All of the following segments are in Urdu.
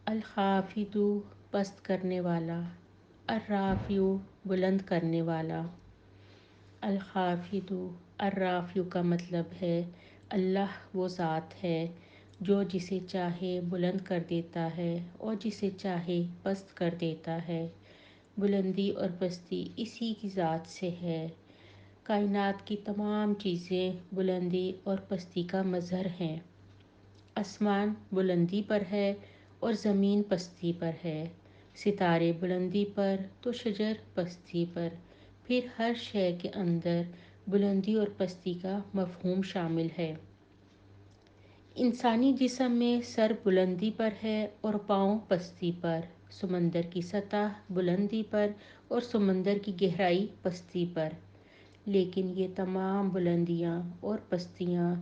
الخافض پست کرنے والا، الرافع بلند کرنے والا۔ الخافض الرافع کا مطلب ہے اللہ وہ ذات ہے جو جسے چاہے بلند کر دیتا ہے اور جسے چاہے پست کر دیتا ہے۔ بلندی اور پستی اسی کی ذات سے ہے۔ کائنات کی تمام چیزیں بلندی اور پستی کا مظہر ہیں۔ آسمان بلندی پر ہے اور زمین پستی پر ہے، ستارے بلندی پر تو شجر پستی پر، پھر ہر شے کے اندر بلندی اور پستی کا مفہوم شامل ہے۔ انسانی جسم میں سر بلندی پر ہے اور پاؤں پستی پر، سمندر کی سطح بلندی پر اور سمندر کی گہرائی پستی پر، لیکن یہ تمام بلندیاں اور پستیاں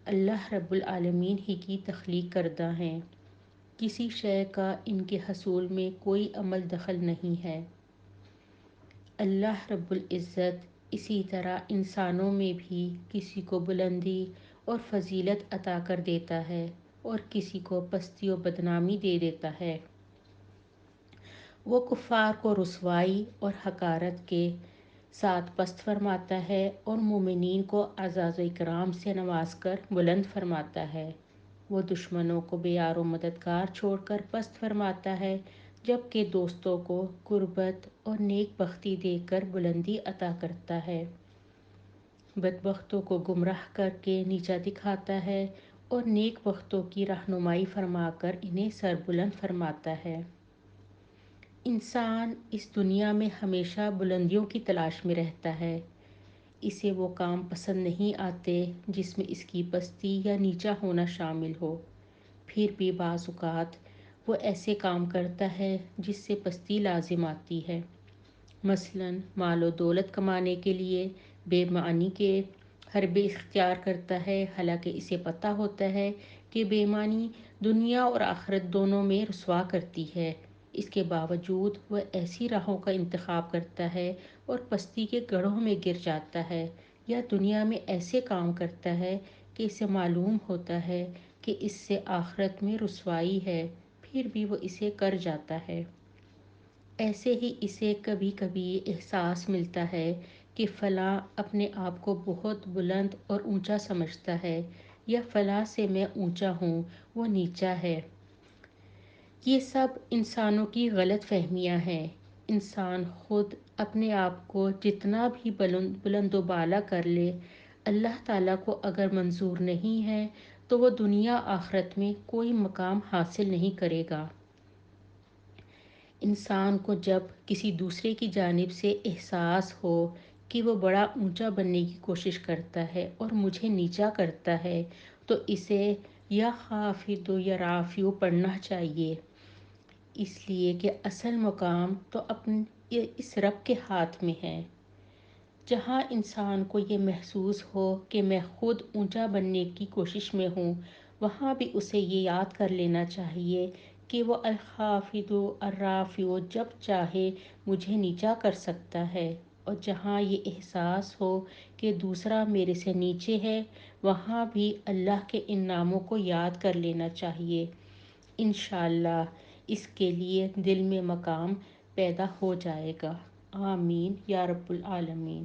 اللہ رب العالمین ہی کی تخلیق کردہ ہیں۔ کسی شے کا ان کے حصول میں کوئی عمل دخل نہیں ہے۔ اللہ رب العزت اسی طرح انسانوں میں بھی کسی کو بلندی اور فضیلت عطا کر دیتا ہے اور کسی کو پستی و بدنامی دے دیتا ہے۔ وہ کفار کو رسوائی اور حقارت کے ساتھ پست فرماتا ہے اور مومنین کو اعزاز و اکرام سے نواز کر بلند فرماتا ہے۔ وہ دشمنوں کو بے یار و مددگار چھوڑ کر پست فرماتا ہے، جبکہ دوستوں کو قربت اور نیک بختی دے کر بلندی عطا کرتا ہے۔ بدبختوں کو گمراہ کر کے نیچا دکھاتا ہے اور نیک بختوں کی رہنمائی فرما کر انہیں سربلند فرماتا ہے۔ انسان اس دنیا میں ہمیشہ بلندیوں کی تلاش میں رہتا ہے۔ اسے وہ کام پسند نہیں آتے جس میں اس کی پستی یا نیچا ہونا شامل ہو، پھر بھی بعض اوقات وہ ایسے کام کرتا ہے جس سے پستی لازم آتی ہے۔ مثلاً مال و دولت کمانے کے لیے بے معنی کے حربے اختیار کرتا ہے، حالانکہ اسے پتہ ہوتا ہے کہ بے معنی دنیا اور آخرت دونوں میں رسوا کرتی ہے۔ اس کے باوجود وہ ایسی راہوں کا انتخاب کرتا ہے اور پستی کے گڑھوں میں گر جاتا ہے، یا دنیا میں ایسے کام کرتا ہے کہ اسے معلوم ہوتا ہے کہ اس سے آخرت میں رسوائی ہے، پھر بھی وہ اسے کر جاتا ہے۔ ایسے ہی اسے کبھی کبھی یہ احساس ملتا ہے کہ فلاں اپنے آپ کو بہت بلند اور اونچا سمجھتا ہے، یا فلاں سے میں اونچا ہوں، وہ نیچا ہے۔ یہ سب انسانوں کی غلط فہمیاں ہیں۔ انسان خود اپنے آپ کو جتنا بھی بلند و بالا کر لے، اللہ تعالیٰ کو اگر منظور نہیں ہے تو وہ دنیا آخرت میں کوئی مقام حاصل نہیں کرے گا۔ انسان کو جب کسی دوسرے کی جانب سے احساس ہو کہ وہ بڑا اونچا بننے کی کوشش کرتا ہے اور مجھے نیچا کرتا ہے، تو اسے یا خافض یا رافع پڑھنا چاہیے، اس لیے کہ اصل مقام تو اس رب کے ہاتھ میں ہے۔ جہاں انسان کو یہ محسوس ہو کہ میں خود اونچا بننے کی کوشش میں ہوں، وہاں بھی اسے یہ یاد کر لینا چاہیے کہ وہ الخافض الرافع جب چاہے مجھے نیچا کر سکتا ہے، اور جہاں یہ احساس ہو کہ دوسرا میرے سے نیچے ہے، وہاں بھی اللہ کے ان ناموں کو یاد کر لینا چاہیے۔ انشاءاللہ اس کے لیے دل میں مقام پیدا ہو جائے گا۔ آمین یا رب العالمین۔